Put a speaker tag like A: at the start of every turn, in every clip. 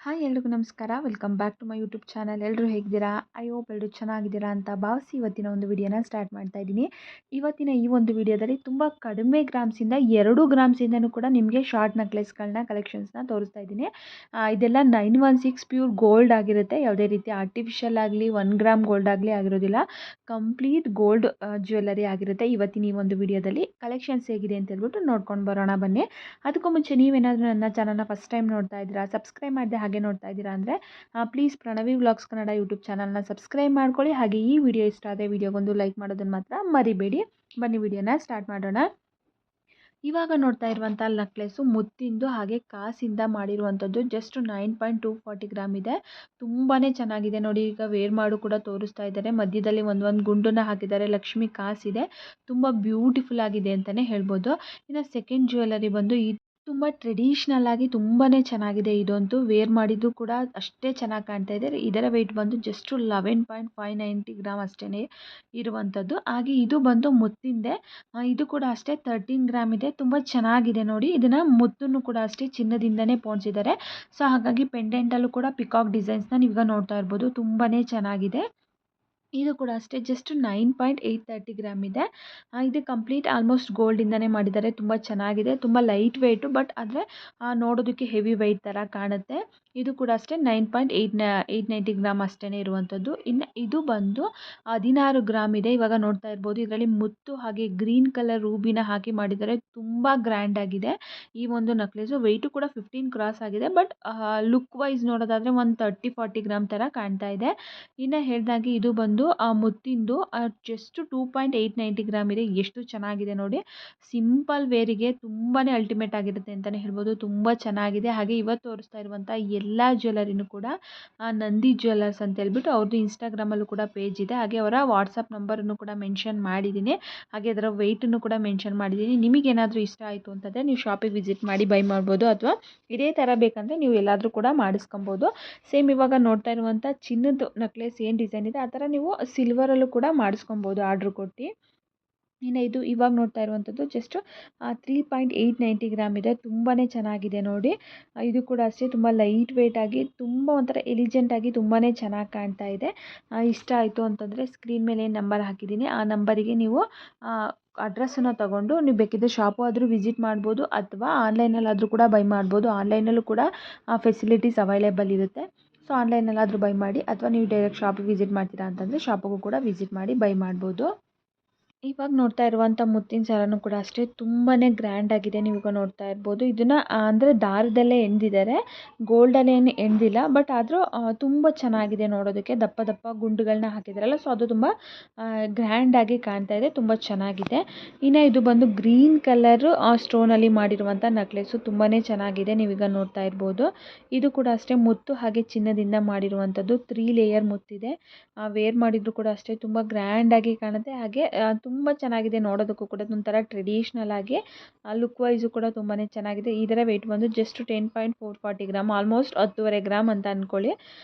A: Hi ಎಲ್ರಿಗೂ ನಮಸ್ಕಾರ. Welcome back to my YouTube channel. ಎಲ್ಲರೂ ಹೇಗಿದ್ದೀರಾ? ಐ ಹೋಪ್ ಎಲ್ಲರೂ ಚೆನ್ನಾಗಿದ್ದೀರಾ ಅಂತ ಭಾವಿಸಿ ಇವತ್ತಿನ ಒಂದು ವಿಡಿಯೋನ ಸ್ಟಾರ್ಟ್ ಮಾಡ್ತಾ ಇದ್ದೀನಿ. ಇವತ್ತಿನ ಈ ಒಂದು ವಿಡಿಯೋದಲ್ಲಿ ತುಂಬ ಕಡಿಮೆ ಗ್ರಾಮ್ಸಿಂದ 2 ಗ್ರಾಮ್ಸಿಂದನೂ ಕೂಡ ನಿಮಗೆ ಶಾರ್ಟ್ ನೆಕ್ಲೆಸ್ಗಳನ್ನ ಕಲೆಕ್ಷನ್ಸ್ನ ತೋರಿಸ್ತಾ ಇದ್ದೀನಿ. ಇದೆಲ್ಲ 916 ಪ್ಯೂರ್ ಗೋಲ್ಡ್ ಆಗಿರುತ್ತೆ. ಯಾವುದೇ ರೀತಿ ಆರ್ಟಿಫಿಷಿಯಲ್ ಆಗಲಿ 1 ಗ್ರಾಮ್ ಗೋಲ್ಡ್ ಆಗಲಿ ಆಗಿರೋದಿಲ್ಲ. ಕಂಪ್ಲೀಟ್ ಗೋಲ್ಡ್ ಜ್ಯುವೆಲ್ಲರಿ ಆಗಿರುತ್ತೆ. ಇವತ್ತಿನ ಈ ಒಂದು ವಿಡಿಯೋದಲ್ಲಿ ಕಲೆಕ್ಷನ್ಸ್ ಹೇಗಿದೆ ಅಂತ ಹೇಳ್ಬಿಟ್ಟು ನೋಡ್ಕೊಂಡು ಬರೋಣ ಬನ್ನಿ. ಅದಕ್ಕೂ ಮುಂಚೆ ನೀವೇನಾದರೂ ನನ್ನ ಚಾನಲ್ನ ಫಸ್ಟ್ ಟೈಮ್ ನೋಡ್ತಾ ಇದ್ದೀರಾ, ಸಬ್ಸ್ಕ್ರೈಬ್ ಮಾಡದೆ ಹಾಗೆ ನೋಡ್ತಾ ಇದ್ದೀರಾ ಅಂದರೆ please Pranavi vlogs Kannada YouTube ಚಾನಲ್ನ ಸಬ್ಸ್ಕ್ರೈಬ್ ಮಾಡ್ಕೊಳ್ಳಿ. ಹಾಗೆ ಈ ವಿಡಿಯೋ ಇಷ್ಟ ಆದರೆ ವಿಡಿಯೋಗೊಂದು ಲೈಕ್ ಮಾಡೋದನ್ನು ಮಾತ್ರ ಮರಿಬೇಡಿ. ಬನ್ನಿ ವಿಡಿಯೋನ ಸ್ಟಾರ್ಟ್ ಮಾಡೋಣ. ಇವಾಗ ನೋಡ್ತಾ ಇರುವಂಥ ನೆಕ್ಲೆಸ್ಸು ಮುತ್ತಿಂದು ಹಾಗೆ ಕಾಸಿಂದ ಮಾಡಿರುವಂಥದ್ದು. ಜಸ್ಟ್ 9.240 ಗ್ರಾಮ್ ಇದೆ. ತುಂಬಾ ಚೆನ್ನಾಗಿದೆ ನೋಡಿ. ಈಗ ವೇರ್ ಮಾಡು ಕೂಡ ತೋರಿಸ್ತಾ ಇದ್ದಾರೆ. ಮಧ್ಯದಲ್ಲಿ ಒಂದು ಗುಂಡನ್ನು ಹಾಕಿದ್ದಾರೆ. ಲಕ್ಷ್ಮಿ ಕಾಸಿದೆ. ತುಂಬ ಬ್ಯೂಟಿಫುಲ್ ಆಗಿದೆ ಅಂತಲೇ ಹೇಳ್ಬೋದು. ಇನ್ನು ಸೆಕೆಂಡ್ ಜ್ಯುವೆಲ್ಲರಿ ಬಂದು ತುಂಬ ಟ್ರೆಡಿಷ್ನಲ್ ಆಗಿ ತುಂಬಾ ಚೆನ್ನಾಗಿದೆ. ಇದಂತೂ ವೇರ್ ಮಾಡಿದ್ದು ಕೂಡ ಅಷ್ಟೇ ಚೆನ್ನಾಗಿ ಕಾಣ್ತಾ ಇದೆ. ಇದರ ವೆಯ್ಟ್ ಬಂದು ಜಸ್ಟ್ 11.590 ಗ್ರಾಮ್ ಅಷ್ಟೇ ಇರುವಂಥದ್ದು. ಹಾಗೆ ಇದು ಬಂದು ಮುತ್ತಿಂದೆ. ಇದು ಕೂಡ ಅಷ್ಟೇ 13 ಗ್ರಾಮ್ ಇದೆ. ತುಂಬ ಚೆನ್ನಾಗಿದೆ ನೋಡಿ. ಇದನ್ನು ಮುತ್ತನ್ನು ಕೂಡ ಅಷ್ಟೇ ಚಿನ್ನದಿಂದನೇ ಪೋಣಿಸಿದ್ದಾರೆ. ಸೊ ಹಾಗಾಗಿ ಪೆಂಡೆಂಟಲ್ಲೂ ಕೂಡ ಪಿಕಾಕ್ ಡಿಸೈನ್ಸ್ನ ನೀವೀಗ ನೋಡ್ತಾ ಇರ್ಬೋದು. ತುಂಬಾ ಚೆನ್ನಾಗಿದೆ. ಇದು ಕೂಡ ಅಷ್ಟೇ ಜಸ್ಟ್ 9.830 ಗ್ರಾಮ್ ಇದೆ. ಇದು ಕಂಪ್ಲೀಟ್ ಆಲ್ಮೋಸ್ಟ್ ಗೋಲ್ಡಿಂದನೇ ಮಾಡಿದ್ದಾರೆ. ತುಂಬ ಚೆನ್ನಾಗಿದೆ. ತುಂಬ ಲೈಟ್ ವೆಯ್ಟು, ಬಟ್ ಆದರೆ ನೋಡೋದಕ್ಕೆ ಹೆವಿ ವೆಯ್ಟ್ ಥರ ಕಾಣುತ್ತೆ. ಇದು ಕೂಡ ಅಷ್ಟೇ 9.890 ಗ್ರಾಮ್ ಅಷ್ಟೇ ಇರುವಂಥದ್ದು. ಇನ್ನು ಇದು ಬಂದು 16 ಗ್ರಾಮ್ ಇದೆ. ಇವಾಗ ನೋಡ್ತಾ ಇರ್ಬೋದು. ಇದರಲ್ಲಿ ಮುತ್ತು ಹಾಗೆ ಗ್ರೀನ್ ಕಲರ್ ರೂಬಿನ ಹಾಕಿ ಮಾಡಿದ್ದಾರೆ. ತುಂಬ ಗ್ರ್ಯಾಂಡ್ ಆಗಿದೆ ಈ ಒಂದು ನೆಕ್ಲೆಸು. ವೆಯ್ಟು ಕೂಡ 15 ಕ್ರಾಸ್ ಆಗಿದೆ. ಬಟ್ ಲುಕ್ ವೈಸ್ ನೋಡೋದಾದರೆ ಒಂದು 30-40 ಗ್ರಾಮ್ ಥರ ಕಾಣ್ತಾ ಇದೆ. ಇನ್ನು ಹೇಳಿದಾಗೆ ಇದು ಬಂದು ಮುತ್ತಿಂದು ಜಸ್ಟ್ 2.890 ಗ್ರಾಮ್ ಇದೆ. ಎಷ್ಟು ಚೆನ್ನಾಗಿದೆ ನೋಡಿ. ಸಿಂಪಲ್ ವೇರಿಗೆ ತುಂಬಾ ಅಲ್ಟಿಮೇಟ್ ಆಗಿರುತ್ತೆ ಅಂತಲೇ ಹೇಳ್ಬೋದು. ತುಂಬ ಚೆನ್ನಾಗಿದೆ. ಹಾಗೆ ಇವತ್ತು ತೋರಿಸ್ತಾ ಇರುವಂಥ ಎಲ್ಲ ಜ್ಯುವೆಲ್ಲರಿನೂ ಕೂಡ ನಂದಿ ಜ್ಯುವೆಲ್ಲರ್ಸ್ ಅಂತ ಹೇಳ್ಬಿಟ್ಟು ಅವ್ರದ್ದು ಇನ್ಸ್ಟಾಗ್ರಾಮಲ್ಲೂ ಕೂಡ ಪೇಜ್ ಇದೆ. ಹಾಗೆ ಅವರ ವಾಟ್ಸಪ್ ನಂಬರನ್ನು ಕೂಡ ಮೆನ್ಷನ್ ಮಾಡಿದ್ದೀನಿ. ಹಾಗೆ ಅದರ ವೆಯ್ಟನ್ನು ಕೂಡ ಮೆನ್ಷನ್ ಮಾಡಿದ್ದೀನಿ. ನಿಮಗೇನಾದರೂ ಇಷ್ಟ ಆಯಿತು ಅಂತಂದರೆ ನೀವು ಶಾಪಿಗೆ ವಿಸಿಟ್ ಮಾಡಿ ಬೈ ಮಾಡ್ಬೋದು, ಅಥವಾ ಇದೇ ಥರ ಬೇಕಂದರೆ ನೀವು ಎಲ್ಲಾದರೂ ಕೂಡ ಮಾಡಿಸ್ಕೊಬೋದು. ಸೇಮ್ ಇವಾಗ ನೋಡ್ತಾ ಇರುವಂಥ ಚಿನ್ನದ ನೆಕ್ಲೆಸ್ ಏನು ಡಿಸೈನ್ ಇದೆ ಆ ಥರ ನೀವು ಸಿಲ್ವರಲ್ಲೂ ಕೂಡ ಮಾಡಿಸ್ಕೊಬೋದು ಆರ್ಡ್ರ್ ಕೊಟ್ಟು. ಇನ್ನು ಇದು ಇವಾಗ ನೋಡ್ತಾ ಇರುವಂಥದ್ದು ಜಸ್ಟ್ 3.890 ಗ್ರಾಮ್ ಇದೆ. ತುಂಬಾ ಚೆನ್ನಾಗಿದೆ ನೋಡಿ. ಇದು ಕೂಡ ಅಷ್ಟೇ ತುಂಬ ಲೈಟ್ ವೆಯ್ಟ್ ಆಗಿ ತುಂಬ ಒಂಥರ ಎಲಿಜೆಂಟಾಗಿ ತುಂಬಾ ಚೆನ್ನಾಗಿ ಕಾಣ್ತಾ ಇದೆ. ಇಷ್ಟ ಆಯಿತು ಅಂತಂದರೆ ಸ್ಕ್ರೀನ್ ಮೇಲೆ ಏನು ನಂಬರ್ ಹಾಕಿದ್ದೀನಿ ಆ ನಂಬರಿಗೆ ನೀವು ಅಡ್ರೆಸ್ಸನ್ನು ತೊಗೊಂಡು ನೀವು ಬೇಕಿದ್ದರೆ ಶಾಪು ಆದರೂ ವಿಸಿಟ್ ಮಾಡ್ಬೋದು, ಅಥವಾ ಆನ್ಲೈನಲ್ಲಾದರೂ ಕೂಡ ಬೈ ಮಾಡ್ಬೋದು. ಆನ್ಲೈನಲ್ಲೂ ಕೂಡ ಫೆಸಿಲಿಟೀಸ್ ಅವೈಲೇಬಲ್ ಇರುತ್ತೆ. ಸೊ ಆನ್ಲೈನಲ್ಲಾದರೂ ಬೈ ಮಾಡಿ, ಅಥವಾ ನೀವು ಡೈರೆಕ್ಟ್ ಶಾಪಿಗೆ ವಿಸಿಟ್ ಮಾಡ್ತೀರಾ ಅಂತಂದರೆ ಶಾಪಿಗೂ ಕೂಡ ವಿಸಿಟ್ ಮಾಡಿ ಬೈ ಮಾಡ್ಬೋದು. ಇವಾಗ ನೋಡ್ತಾ ಇರುವಂಥ ಮುತ್ತಿನ ಸರನೂ ಕೂಡ ಅಷ್ಟೇ ತುಂಬಾ ಗ್ರ್ಯಾಂಡ್ ಆಗಿದೆ. ನೀವೀಗ ನೋಡ್ತಾ ಇರ್ಬೋದು. ಇದನ್ನು ಅಂದರೆ ದಾರದಲ್ಲೇ ಎಣ್ದಿದ್ದಾರೆ, ಗೋಲ್ಡಲ್ಲಿ ಏನು ಎಣ್ದಿಲ್ಲ. ಬಟ್ ಆದರೂ ತುಂಬ ಚೆನ್ನಾಗಿದೆ ನೋಡೋದಕ್ಕೆ. ದಪ್ಪ ದಪ್ಪ ಗುಂಡುಗಳನ್ನ ಹಾಕಿದಾರಲ್ಲ, ಸೊ ಅದು ತುಂಬ ಗ್ರ್ಯಾಂಡಾಗಿ ಕಾಣ್ತಾ ಇದೆ. ತುಂಬ ಚೆನ್ನಾಗಿದೆ. ಇನ್ನು ಇದು ಬಂದು ಗ್ರೀನ್ ಕಲರು ಸ್ಟೋನಲ್ಲಿ ಮಾಡಿರುವಂಥ ನೆಕ್ಲೆಸ್ಸು. ತುಂಬಾ ಚೆನ್ನಾಗಿದೆ. ನೀವೀಗ ನೋಡ್ತಾ ಇರ್ಬೋದು. ಇದು ಕೂಡ ಅಷ್ಟೇ ಮುತ್ತು ಹಾಗೆ ಚಿನ್ನದಿಂದ ಮಾಡಿರುವಂಥದ್ದು. 3 ಲೇಯರ್ ಮುತ್ತಿದೆ. ವೇರ್ ಮಾಡಿದ್ರು ಕೂಡ ಅಷ್ಟೇ ತುಂಬ ಗ್ರ್ಯಾಂಡಾಗಿ ಕಾಣುತ್ತೆ. ಹಾಗೆ ತುಂಬ ಚೆನ್ನಾಗಿದೆ ನೋಡೋದಕ್ಕೂ ಕೂಡ. ಒಂಥರ ಟ್ರೆಡಿಷ್ನಲ್ ಆಗಿ ಲುಕ್ ವೈಸು ಕೂಡ ತುಂಬಾ ಚೆನ್ನಾಗಿದೆ. ಇದರ ವೆಯ್ಟ್ ಬಂದು ಜಸ್ಟ್ 10.440 ಗ್ರಾಮ್, ಆಲ್ಮೋಸ್ಟ್ 10.5 ಗ್ರಾಮ್ ಅಂತ ಅಂದ್ಕೊಳ್ಳಿ.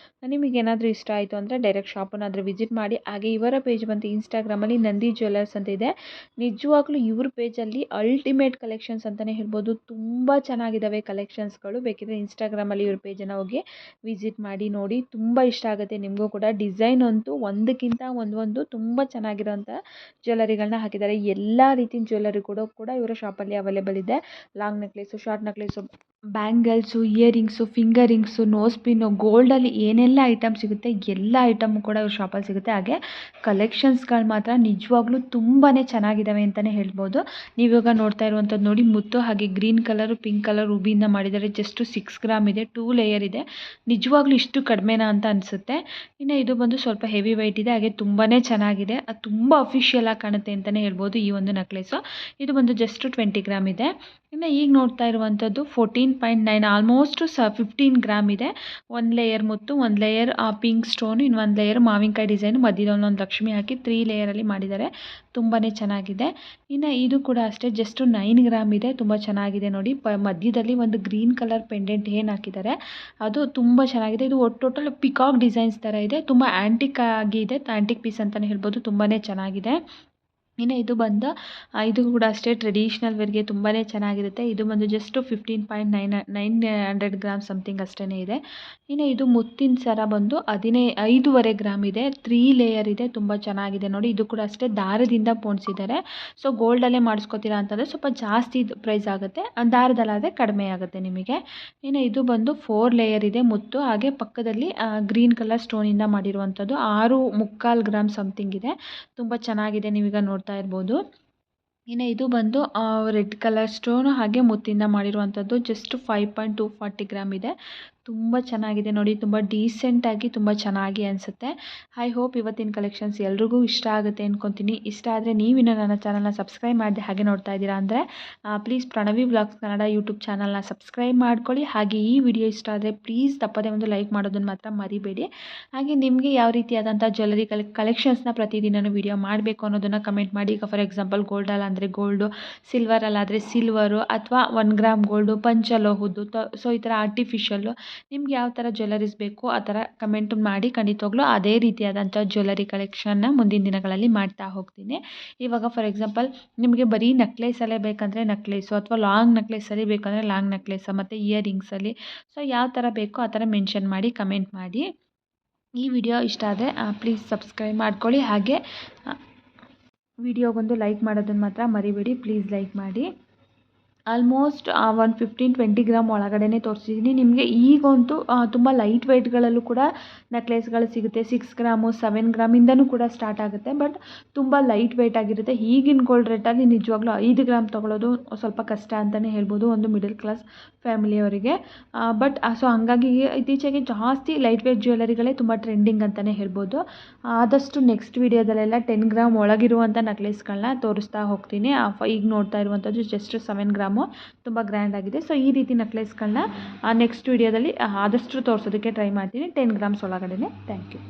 A: ನಿಮಗೇನಾದರೂ ಇಷ್ಟ ಆಯಿತು ಅಂದರೆ ಡೈರೆಕ್ಟ್ ಶಾಪನ್ನಾದರೂ ವಿಸಿಟ್ ಮಾಡಿ. ಹಾಗೆ ಇವರ ಪೇಜ್ ಬಂದು ಇನ್ಸ್ಟಾಗ್ರಾಮಲ್ಲಿ ನಂದಿ ಜ್ಯುವೆಲ್ಲರ್ಸ್ ಅಂತ ಇದೆ. ನಿಜವಾಗ್ಲೂ ಇವ್ರ ಪೇಜಲ್ಲಿ ಅಲ್ಟಿಮೇಟ್ ಕಲೆಕ್ಷನ್ಸ್ ಅಂತಲೇ ಹೇಳ್ಬೋದು. ತುಂಬ ಚೆನ್ನಾಗಿದ್ದಾವೆ ಕಲೆಕ್ಷನ್ಸ್ಗಳು. ಬೇಕಿದ್ದರೆ ಇನ್ಸ್ಟಾಗ್ರಾಮಲ್ಲಿ ಇವ್ರ ಪೇಜನ್ನು ಹೋಗಿ ವಿಸಿಟ್ ಮಾಡಿ ನೋಡಿ. ತುಂಬ ಇಷ್ಟ ಆಗುತ್ತೆ ನಿಮಗೂ ಕೂಡ. ಡಿಸೈನ್ ಅಂತೂ ಒಂದಕ್ಕಿಂತ ಒಂದು ತುಂಬ ಚೆನ್ನಾಗಿರೋಂಥ ಜ್ಯುವೆಲ್ಲರಿಗಳನ್ನ ಹಾಕಿದ್ದಾರೆ. ಎಲ್ಲ ರೀತಿಯ ಜ್ಯುವೆಲ್ಲರಿ ಕೂಡ ಇವರ ಶಾಪಲ್ಲಿ ಅವೈಲೇಬಲ್ ಇದೆ. Long necklace, short necklace, bangles, earrings, finger rings, nose pin, ಗೋಲ್ಡಲ್ಲಿ ಏನೆಲ್ಲ ಐಟಮ್ ಸಿಗುತ್ತೆ ಎಲ್ಲ ಐಟಮು ಕೂಡ ಇವ್ರ ಶಾಪಲ್ಲಿ ಸಿಗುತ್ತೆ. ಹಾಗೆ ಕಲೆಕ್ಷನ್ಸ್ಗಳು ಮಾತ್ರ ನಿಜವಾಗ್ಲೂ ತುಂಬಾ ಚೆನ್ನಾಗಿದ್ದಾವೆ ಅಂತಲೇ ಹೇಳ್ಬೋದು. ನೀವಿವಾಗ ನೋಡ್ತಾ ಇರುವಂಥದ್ದು ನೋಡಿ, ಮುತ್ತು ಹಾಗೆ ಗ್ರೀನ್ ಕಲರು, ಪಿಂಕ್ ಕಲರ್ ರೂಬಿಯಿಂದ ಮಾಡಿದ್ದಾರೆ. ಜಸ್ಟ್ 6 ಗ್ರಾಮ್ ಇದೆ. 2 ಲೇಯರ್ ಇದೆ. ನಿಜವಾಗ್ಲೂ ಇಷ್ಟು ಕಡಿಮೆನಾ ಅಂತ ಅನಿಸುತ್ತೆ. ಇನ್ನು ಇದು ಬಂದು ಸ್ವಲ್ಪ ಹೆವಿ ವೆಯ್ಟ್ ಇದೆ. ಹಾಗೆ ತುಂಬಾ ಚೆನ್ನಾಗಿದೆ. ಅದು ತುಂಬ ಅಫಿಷಿಯಲ್ ಆಗಿ ಕಾಣುತ್ತೆ ಅಂತಲೇ ಹೇಳ್ಬೋದು ಈ ಒಂದು ನೆಕ್ಲೆಸು. ಇದು ಬಂದು ಜಸ್ಟ್ 20 ಗ್ರಾಮ್ ಇದೆ. ಇನ್ನು ಈಗ ನೋಡ್ತಾ ಇರುವಂಥದ್ದು 14.9, ಆಲ್ಮೋಸ್ಟ್ 15 ಗ್ರಾಮ್ ಇದೆ. 1 ಲೇಯರ್ ಮುತ್ತು, 1 ಲೇಯರ್ ಪಿಂಕ್ ಸ್ಟೋನು, ಇನ್ನು 1 ಲೇಯರ್ ಮಾವಿನಕಾಯಿ ಡಿಸೈನು, ಮಧ್ಯದಲ್ಲಿ ಒಂದು ಲಕ್ಷ್ಮಿ ಹಾಕಿ 3 ಲೇಯರಲ್ಲಿ ಮಾಡಿದ್ದಾರೆ. ತುಂಬಾ ಚೆನ್ನಾಗಿದೆ. ಇನ್ನು ಇದು ಕೂಡ ಅಷ್ಟೇ ಜಸ್ಟ್ 9 ಗ್ರಾಮ್ ಇದೆ. ತುಂಬ ಚೆನ್ನಾಗಿದೆ ನೋಡಿ. ಮಧ್ಯದಲ್ಲಿ ಒಂದು ಗ್ರೀನ್ ಕಲರ್ ಪೆಂಡೆಂಟ್ ಏನು ಹಾಕಿದ್ದಾರೆ ಅದು ತುಂಬ ಚೆನ್ನಾಗಿದೆ. ಇದು ಟೋಟಲ್ ಪಿಕಾಕ್ ಡಿಸೈನ್ಸ್ ಥರ ಇದೆ. ತುಂಬ ಆ್ಯಂಟಿಕ್ ಆಗಿ ಇದೆ. ಆ್ಯಂಟಿಕ್ ಪೀಸ್ ಅಂತಲೇ ಹೇಳ್ಬೋದು. ತುಂಬಾ ಚೆನ್ನಾಗಿದೆ. ಇನ್ನು ಇದು ಬಂದು ಇದು ಕೂಡ ಅಷ್ಟೇ ಟ್ರೆಡಿಷ್ನಲ್ ವೇರ್ಗೆ ತುಂಬಾ ಚೆನ್ನಾಗಿರುತ್ತೆ. ಇದು ಬಂದು ಜಸ್ಟ್ 15.900 ಗ್ರಾಮ್ ಸಮಥಿಂಗ್ ಅಷ್ಟೇ ಇದೆ. ಇನ್ನು ಇದು ಮುತ್ತಿನ ಸರ ಬಂದು 5.5 ಗ್ರಾಮ್ ಇದೆ. 3 ಲೇಯರ್ ಇದೆ. ತುಂಬ ಚೆನ್ನಾಗಿದೆ ನೋಡಿ. ಇದು ಕೂಡ ಅಷ್ಟೇ ದಾರದಿಂದ ಪೋಣಿಸಿದ್ದಾರೆ. ಸೊ ಗೋಲ್ಡಲ್ಲೇ ಮಾಡಿಸ್ಕೊತೀರಾ ಅಂತಂದರೆ ಸ್ವಲ್ಪ ಜಾಸ್ತಿ ಪ್ರೈಸ್ ಆಗುತ್ತೆ, ದಾರದಲ್ಲಾದರೆ ಕಡಿಮೆ ಆಗುತ್ತೆ ನಿಮಗೆ. ಇನ್ನು ಇದು ಬಂದು 4 ಲೇಯರ್ ಇದೆ ಮುತ್ತು. ಹಾಗೆ ಪಕ್ಕದಲ್ಲಿ ಗ್ರೀನ್ ಕಲರ್ ಸ್ಟೋನಿಂದ ಮಾಡಿರುವಂಥದ್ದು 6.25 ಗ್ರಾಮ್ ಸಮಥಿಂಗ್ ಇದೆ. ತುಂಬ ಚೆನ್ನಾಗಿದೆ, ನೀವೀಗ ನೋಡ್ತಾ ಇರ್ಬೋದು. ಇನ್ನು ಇದು ಬಂದು ರೆಡ್ ಕಲರ್ ಸ್ಟೋನ್ ಹಾಗೆ ಮುತ್ತಿಂದ ಮಾಡಿರುವಂಥದ್ದು ಜಸ್ಟ್ 5.240 ಗ್ರಾಮ್ ಇದೆ. ತುಂಬ ಚೆನ್ನಾಗಿದೆ ನೋಡಿ. ತುಂಬ ಡೀಸೆಂಟಾಗಿ ತುಂಬ ಚೆನ್ನಾಗಿ ಅನಿಸುತ್ತೆ. ಐ ಹೋಪ್ ಇವತ್ತಿನ ಕಲೆಕ್ಷನ್ಸ್ ಎಲ್ರಿಗೂ ಇಷ್ಟ ಆಗುತ್ತೆ ಅಂದ್ಕೊತೀನಿ. ಇಷ್ಟ ಆದರೆ ನೀವಿನ್ನು ನನ್ನ ಚಾನಲ್ನ ಸಬ್ಸ್ಕ್ರೈಬ್ ಮಾಡಿದೆ ಹಾಗೆ ನೋಡ್ತಾ ಇದ್ದೀರಾ ಅಂದರೆ please Pranavi vlogs Kannada YouTube ಚಾನಲ್ನ ಸಬ್ಸ್ಕ್ರೈಬ್ ಮಾಡ್ಕೊಳ್ಳಿ. ಹಾಗೆ ಈ ವಿಡಿಯೋ ಇಷ್ಟ ಆದರೆ ಪ್ಲೀಸ್ ತಪ್ಪದೇ ಒಂದು ಲೈಕ್ ಮಾಡೋದನ್ನು ಮಾತ್ರ ಮರಿಬೇಡಿ. ಹಾಗೆ ನಿಮಗೆ ಯಾವ ರೀತಿಯಾದಂಥ ಜ್ಯುವೆಲರಿ ಕಲೆಕ್ಷನ್ಸ್ನ ಪ್ರತಿದಿನ ವಿಡಿಯೋ ಮಾಡಬೇಕು ಅನ್ನೋದನ್ನು ಕಮೆಂಟ್ ಮಾಡಿ. ಈಗ ಫಾರ್ ಎಕ್ಸಾಂಪಲ್ ಗೋಲ್ಡಲ್ಲ ಅಂದರೆ ಗೋಲ್ಡು, ಸಿಲ್ವರಲ್ಲಾದರೆ ಸಿಲ್ವರು, ಅಥವಾ 1 ಗ್ರಾಮ್ ಗೋಲ್ಡು, ಪಂಚಲೋಹದ್ದು, ಸೊ ಈ ಥರ ಆರ್ಟಿಫಿಷಿಯಲ್ಲು ನಿಮ್ಗೆ ಯಾವ ಥರ ಜ್ಯುವೆಲರೀಸ್ ಬೇಕು ಆ ಥರ ಕಮೆಂಟ್ ಮಾಡಿ. ಖಂಡಿತವಾಗ್ಲೂ ಅದೇ ರೀತಿಯಾದಂಥ ಜ್ಯುವೆಲರಿ ಕಲೆಕ್ಷನ್ನ ಮುಂದಿನ ದಿನಗಳಲ್ಲಿ ಮಾಡ್ತಾ ಹೋಗ್ತೀನಿ. ಇವಾಗ ಫಾರ್ ಎಕ್ಸಾಂಪಲ್ ನಿಮಗೆ ಬರೀ ನೆಕ್ಲೇಸಲ್ಲೇ ಬೇಕಂದರೆ ನೆಕ್ಲೇಸು, ಅಥವಾ ಲಾಂಗ್ ನೆಕ್ಲೇಸಲ್ಲಿ ಬೇಕಂದರೆ ಲಾಂಗ್ ನೆಕ್ಲೇಸ, ಮತ್ತು ಇಯರಿಂಗ್ಸಲ್ಲಿ ಸೊ ಯಾವ ಥರ ಬೇಕೋ ಆ ಥರ ಮೆನ್ಷನ್ ಮಾಡಿ ಕಮೆಂಟ್ ಮಾಡಿ. ಈ ವಿಡಿಯೋ ಇಷ್ಟ ಆದರೆ ಪ್ಲೀಸ್ ಸಬ್ಸ್ಕ್ರೈಬ್ ಮಾಡ್ಕೊಳ್ಳಿ. ಹಾಗೆ ವಿಡಿಯೋಗೊಂದು ಲೈಕ್ ಮಾಡೋದನ್ನು ಮಾತ್ರ ಮರಿಬೇಡಿ. ಪ್ಲೀಸ್ ಲೈಕ್ ಮಾಡಿ. ಆಲ್ಮೋಸ್ಟ್ 15-20 ಗ್ರಾಮ್ ಒಳಗಡೆ ತೋರಿಸಿದ್ದೀನಿ ನಿಮಗೆ. ಈಗಂತೂ ತುಂಬ ಲೈಟ್ ವೆಯ್ಟ್ಗಳಲ್ಲೂ ಕೂಡ ನೆಕ್ಲೇಸ್ಗಳು ಸಿಗುತ್ತೆ. 6 ಗ್ರಾಮು 7 ಗ್ರಾಮಿಂದನೂ ಕೂಡ ಸ್ಟಾರ್ಟ್ ಆಗುತ್ತೆ. ಬಟ್ ತುಂಬ ಲೈಟ್ ವೆಯ್ಟ್ ಆಗಿರುತ್ತೆ. ಈಗಿನ ಗೋಲ್ಡ್ ರೇಟಲ್ಲಿ ನಿಜವಾಗ್ಲೂ 5 ಗ್ರಾಮ್ ತೊಗೊಳ್ಳೋದು ಸ್ವಲ್ಪ ಕಷ್ಟ ಅಂತಲೇ ಹೇಳ್ಬೋದು ಒಂದು ಮಿಡಲ್ ಕ್ಲಾಸ್ ಫ್ಯಾಮಿಲಿಯವರಿಗೆ. ಬಟ್ ಸೊ ಹಂಗಾಗಿ ಇತ್ತೀಚೆಗೆ ಜಾಸ್ತಿ ಲೈಟ್ ವೆಯ್ಟ್ ಜ್ಯುವೆಲರಿಗಳೇ ತುಂಬ ಟ್ರೆಂಡಿಂಗ್ ಅಂತಲೇ ಹೇಳ್ಬೋದು. ಆದಷ್ಟು ನೆಕ್ಸ್ಟ್ ವೀಡಿಯೋದಲ್ಲೆಲ್ಲ 10 ಗ್ರಾಮ್ ಒಳಗಿರುವಂಥ ನೆಕ್ಲೇಸ್ಗಳನ್ನ ತೋರಿಸ್ತಾ ಹೋಗ್ತೀನಿ. ಈಗ ನೋಡ್ತಾ ಇರುವಂಥದ್ದು ಜಸ್ಟ್ 7 ಗ್ರಾಮು ತುಂಬ ಗ್ರ್ಯಾಂಡ್ ಆಗಿದೆ. ಸೊ ಈ ರೀತಿ ನೆಕ್ಲೇಸ್ಗಳನ್ನ ನೆಕ್ಸ್ಟ್ ವೀಡಿಯೋದಲ್ಲಿ ಆದಷ್ಟು ತೋರಿಸೋದಕ್ಕೆ ಟ್ರೈ ಮಾಡ್ತೀನಿ 10 ಗ್ರಾಮ್ಸ್ ಒಳಗಡೆ. Thank you.